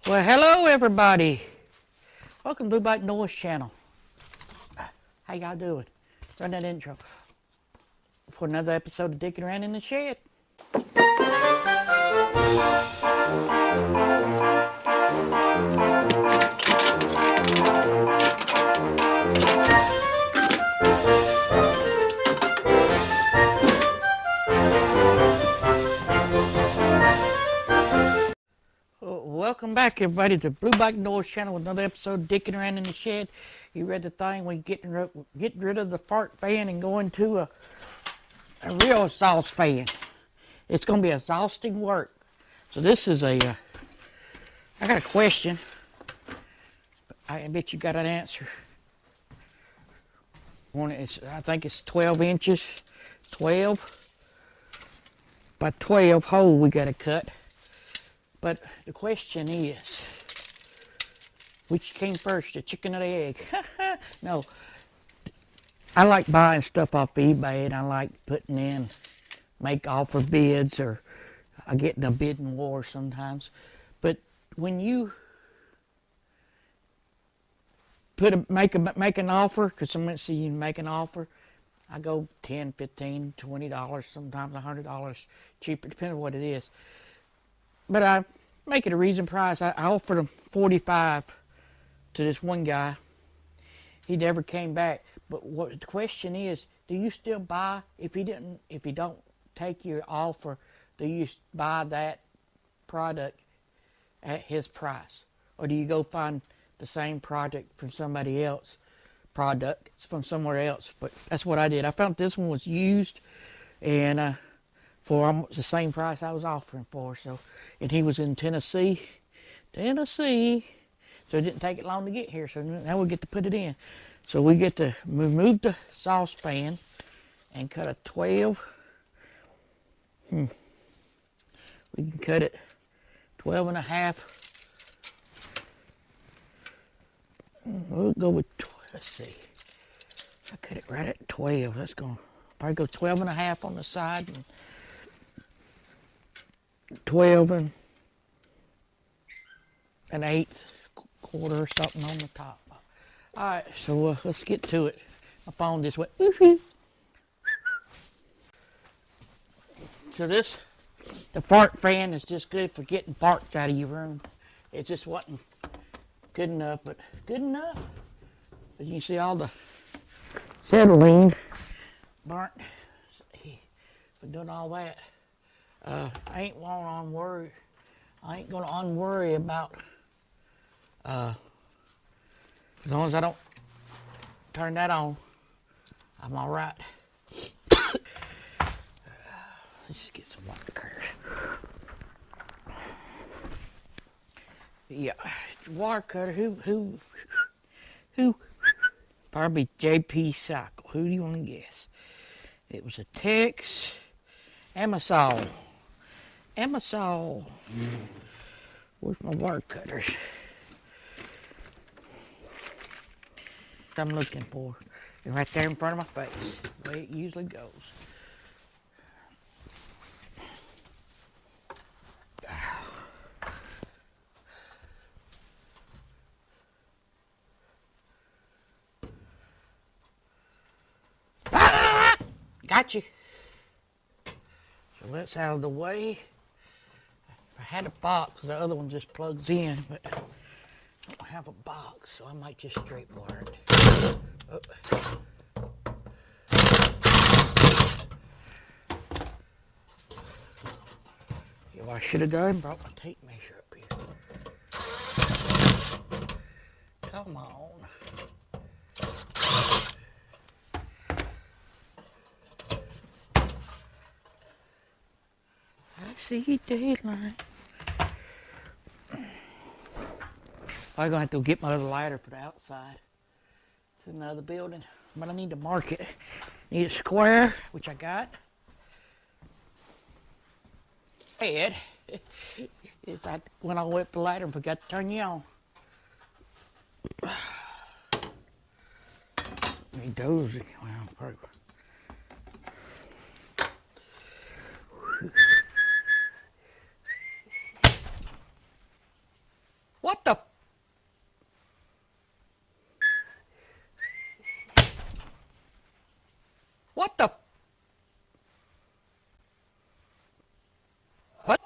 Well, hello everybody. Welcome to Blue Bike Noise channel. How y'all doing? Run that intro for another episode of Dickin Around in the Shed. Welcome back everybody to Blue Bike Noise channel with another episode of Dickin Around in the Shed. You read the thing, we getting rid of the fart fan and going to a real exhaust fan. It's going to be exhausting work. So this is I got a question. I bet you got an answer. I think it's 12 inches, 12 by 12 hole we got to cut. But the question is, which came first, the chicken or the egg? No, I like buying stuff off eBay, and I like putting in, make offer bids, or I get in a bidding war sometimes. But when you make an offer, because someone see you make an offer, I go $10, $15, $20, sometimes $100 cheaper, depending on what it is. But I make it a reasonable price. I offered him $45 to this one guy. He never came back. But what the question is, do you still buy if he don't take your offer? Do you buy that product at his price, or do you go find the same product from somebody else? Products from somewhere else. But that's what I did. I found this one was used, and for almost the same price I was offering for. So, and he was in Tennessee, so it didn't take it long to get here. So now we get to put it in. So we get to remove the saucepan and cut a 12. We can cut it 12 and a half. We'll go with, let's see. I cut it right at 12. That's going to probably go 12 and a half on the side, and 12 and an eighth, quarter or something on the top. All right, so let's get to it. My phone just went woohoo. So the fart fan is just good for getting farts out of your room. It just wasn't good enough, but good enough. But you can see all the acetylene burnt for doing all that. I ain't gonna unworry about as long as I don't turn that on, I'm all right. Let's just get some wire cutters. Yeah, wire cutter. Who? Probably JP Cycle. Who do you want to guess? It was a Tex Amasol. Where's my wire cutters? I'm looking for. They're right there in front of my face, the way it usually goes. Got you. So that's out of the way. I had a box, the other one just plugs in, but I don't have a box, so I might just straight wire it. Oh. Yeah, what I should have done, brought my tape measure up here. Come on. I see daylight. I'm gonna have to get my other lighter for the outside. It's another building, but I need to mark it. Need a square, which I got. Head. When I whipped the lighter and forgot to turn you on. Need those. Well, perfect. What?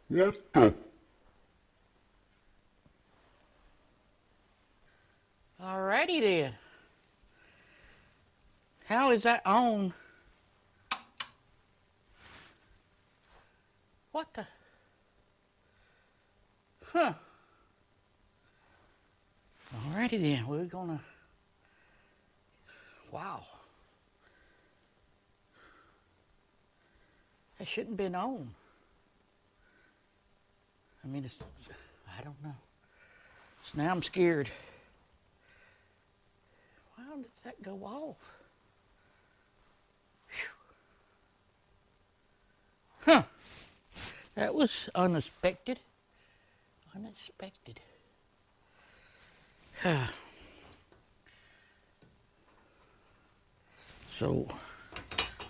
What the? Alrighty then. How is that on? What the? Huh. Alrighty then, we're gonna, wow. That shouldn't have been on. I mean, it's, I don't know. So now I'm scared. How did that go off? Whew. Huh. That was unexpected. Unexpected. So,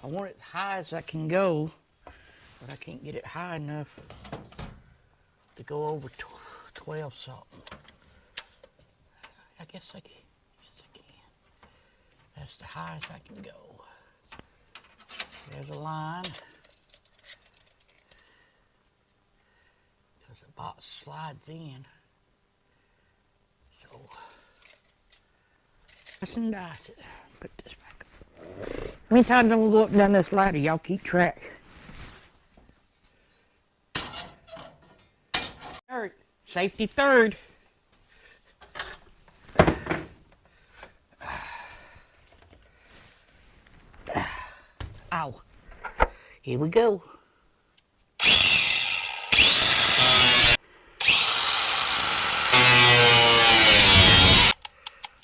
I want it as high as I can go, but I can't get it high enough to go over 12 something. I guess I can. That's the highest I can go. There's a line. Because the box slides in. So, let's and dice it. Put this back up. How many times I'm going to go up and down this ladder? Y'all keep track. Third. Safety third. Ow. Here we go.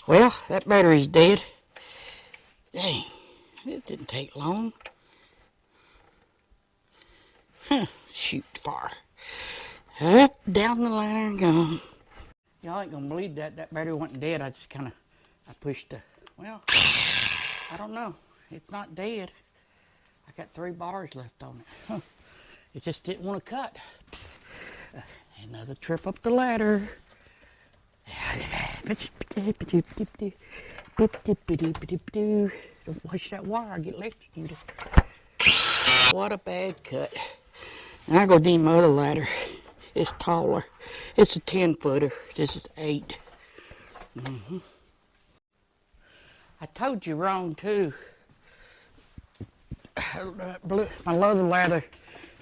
Well, that battery's dead. Dang, it didn't take long. Huh, shoot far. Up, down the ladder and gone. Y'all ain't gonna believe that. That battery wasn't dead. I just kind of, I pushed the, well, I don't know. It's not dead. I got 3 bars left on it. Huh. It just didn't want to cut. Another trip up the ladder. Don't push that wire, I get electrocuted. What a bad cut. And I go do my other ladder. It's taller. It's a 10-footer. This is 8. I told you wrong too. My other ladder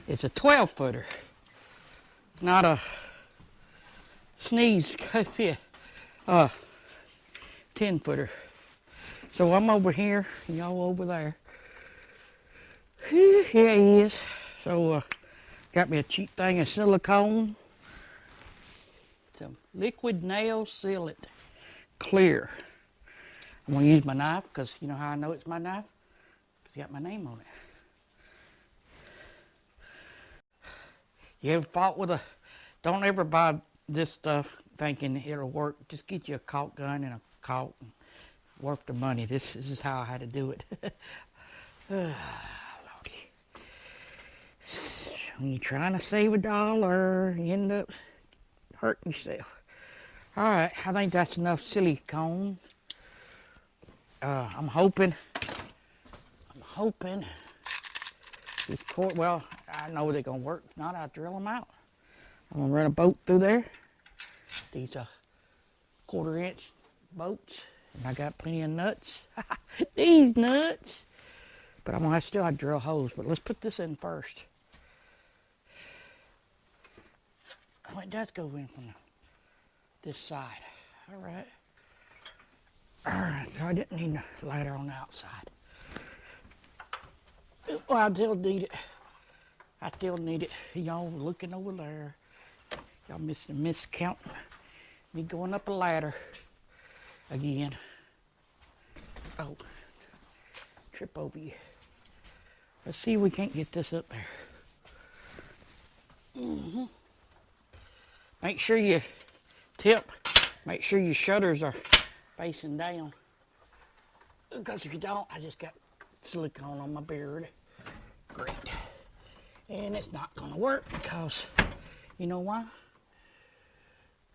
is a 12-footer, not a sneeze 10-footer. So I'm over here, and y'all over there. Here he is. So got me a cheap thing of silicone, some liquid nail sealant, clear. I'm gonna use my knife because you know how I know it's my knife? It's got my name on it. You ever fought with a, don't ever buy this stuff thinking it'll work. Just get you a caulk gun and a caulk. Worth the money. This is how I had to do it. Lordy. When you're trying to save $1, you end up hurting yourself. Alright, I think that's enough silicone. I'm hoping this cord, well, I know they're going to work. If not, I'll drill them out. I'm going to run a boat through there. These are 1/4-inch bolts. And I got plenty of nuts. These nuts. But I'm going to still have to drill holes. But let's put this in first. Oh, it does go in from this side. Alright. Alright, so I didn't need a ladder on the outside. Well, I still need it. I still need it. Y'all looking over there. Y'all miscount me going up a ladder again. Oh, trip over you. Let's see if we can't get this up there. Make sure you tip. Make sure your shutters are facing down. Because if you don't, I just got silicone on my beard. Great. And it's not going to work because, you know why?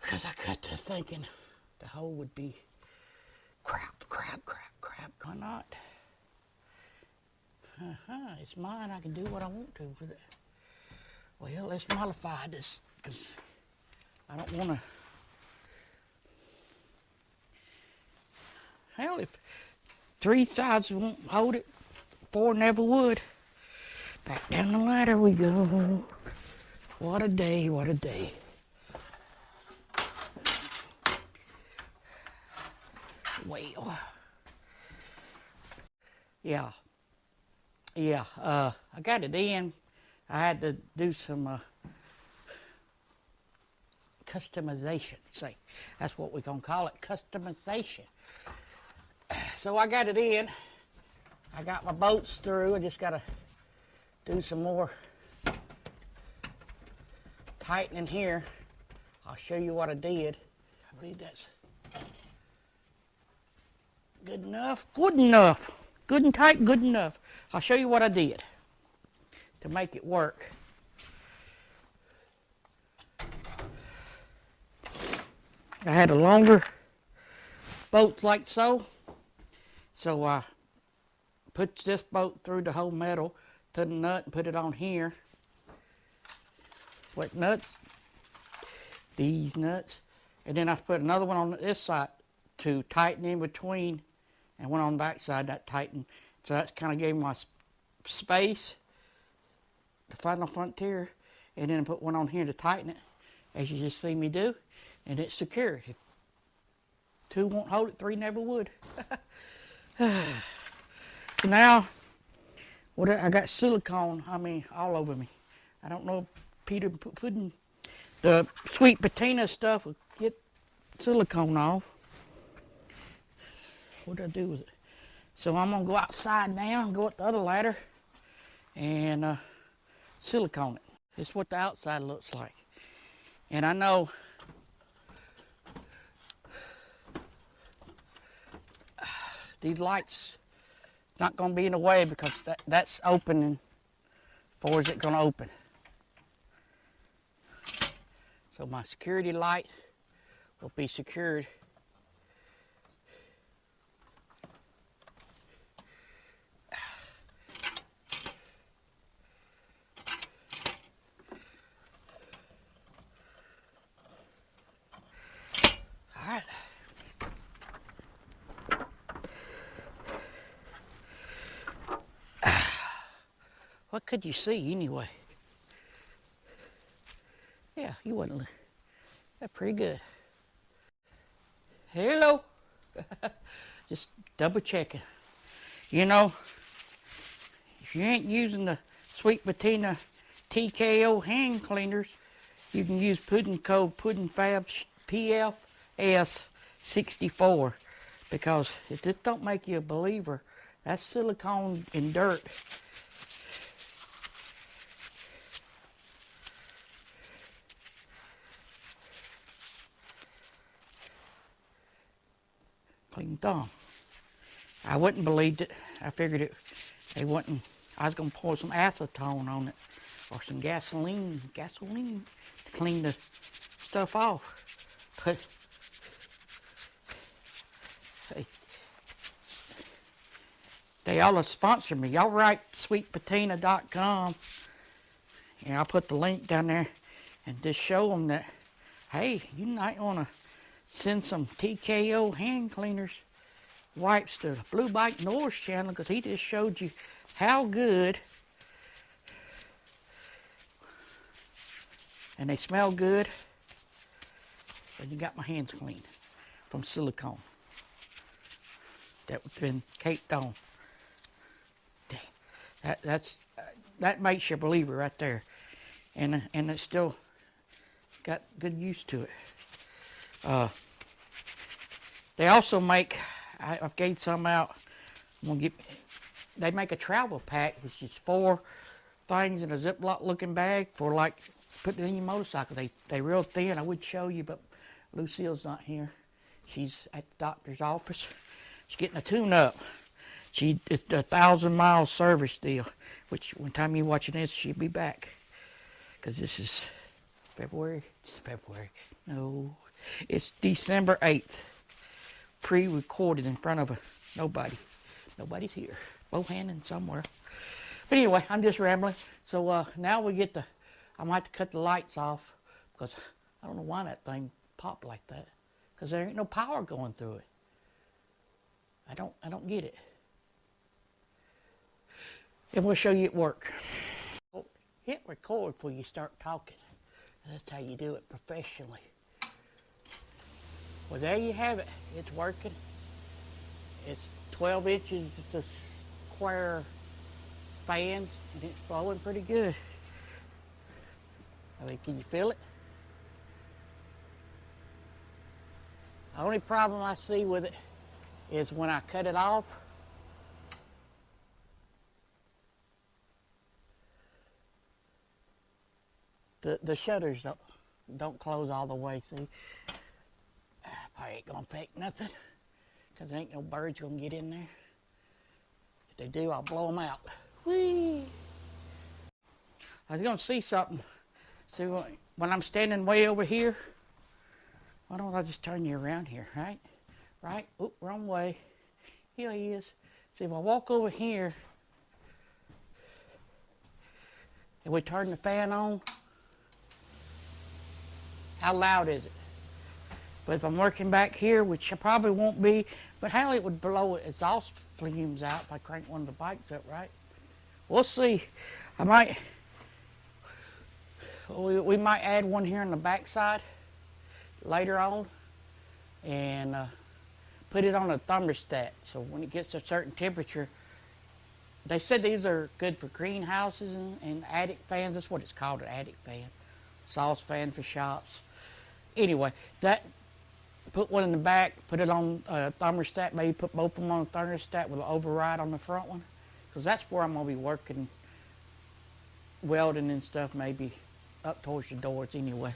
Because I got to thinking the hole would be crap. Why not? It's mine. I can do what I want to with it. Well, let's modify this because I don't want to. Hell, if 3 sides won't hold it, 4 never would. Back down the ladder we go. What a day, what a day. Well, yeah, I got it in. I had to do some customization. Say, that's what we're gonna call it, customization. So I got it in. I got my bolts through. I just gotta do some more tightening here. I'll show you what I did. I believe that's good enough. Good enough. Good and tight, good enough. I'll show you what I did to make it work. I had a longer bolt like so. So I put this bolt through the whole metal to the nut and put it on here. What nuts? These nuts. And then I put another one on this side to tighten in between, and one on the back side that tightened. So that's kind of gave my space, the final frontier, and then I put one on here to tighten it, as you just see me do, and it's secured. If 2 won't hold it, 3 never would. So now, what I got silicone, all over me. I don't know, Peter putting the sweet patina stuff will get silicone off. What did I do with it? So I'm gonna go outside now and go up the other ladder and silicone it. This is what the outside looks like. And I know these lights not gonna be in the way because that's opening. Or is it gonna open? So my security light will be secured. All right. What could you see anyway? Yeah, you wouldn't. That's pretty good. Hello. Just double checking. You know, if you ain't using the Sweet Patina TKO Hand Cleaners, you can use pudding code PuddingFab PFS64, because if this don't make you a believer, that's silicone and dirt. Clean thumb. I wouldn't believed it. I figured it. They wouldn't. I was gonna pour some acetone on it, or some gasoline to clean the stuff off. But hey, they all sponsor me. Y'all write sweetpatina.com, and I'll put the link down there, and just show them that, hey, you might want to send some TKO Hand Cleaners wipes to Blue Bike Nor's channel, because he just showed you how good, and they smell good, and you got my hands clean from silicone that's been caked on. That makes you a believer right there, and it's still got good use to it. They also make, I've gave some out. They make a travel pack, which is 4 things in a Ziploc looking bag for like putting it in your motorcycle. They real thin. I would show you, but Lucille's not here. She's at the doctor's office. She's getting a tune-up. It's a 1,000-mile service deal, which one time you're watching this, she'll be back. Because this is February? It's February. No. It's December 8th. Pre-recorded in front of nobody. Nobody's here. Bohannon somewhere. But anyway, I'm just rambling. So now we get I might have to cut the lights off because I don't know why that thing popped like that. Because there ain't no power going through it. I don't get it. And we'll show you at work. Hit record before you start talking. That's how you do it professionally. Well, there you have it. It's working. It's 12 inches. It's a square fan, and it's blowing pretty good. I mean, can you feel it? The only problem I see with it is when I cut it off, the shutters don't close all the way, see? Probably ain't gonna affect nothing, because there ain't no birds gonna get in there. If they do, I'll blow them out. Whee! I was gonna see something. See, when I'm standing way over here, why don't I just turn you around here, right? Right? Oop, wrong way. Here he is. See, if I walk over here, and we turn the fan on, how loud is it? But if I'm working back here, which I probably won't be, but hell, it would blow exhaust fumes out if I crank one of the bikes up, right? We'll see. We might add one here on the backside later on and put it on a thermostat. So when it gets a certain temperature, they said these are good for greenhouses and attic fans. That's what it's called, an attic fan. Sauce fan for shops. Anyway, put one in the back, put it on a thermostat, maybe put both of them on a thermostat with an override on the front one, because that's where I'm going to be working, welding and stuff, maybe up towards the doors anyway.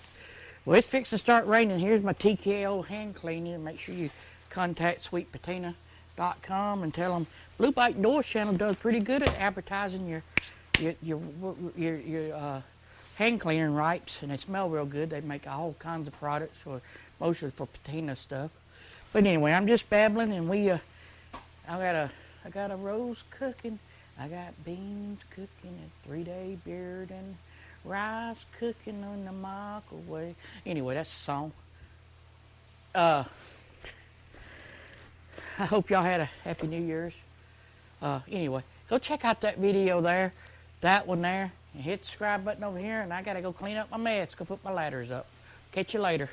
Well, it's fixing to start raining. Here's my TKO Hand Cleaner. Make sure you contact sweetpatina.com and tell them Blue Bike Doors channel does pretty good at advertising your hand cleaning wipes, and they smell real good. They make all kinds of products, mostly for patina stuff. But anyway, I'm just babbling, and I got a roast cooking. I got beans cooking, a 3-day beard, and rice cooking on the microwave. Anyway, that's the song. I hope y'all had a Happy New Year's. Anyway, go check out that video there, that one there, and hit the subscribe button over here, and I gotta go clean up my mess, go put my ladders up. Catch you later.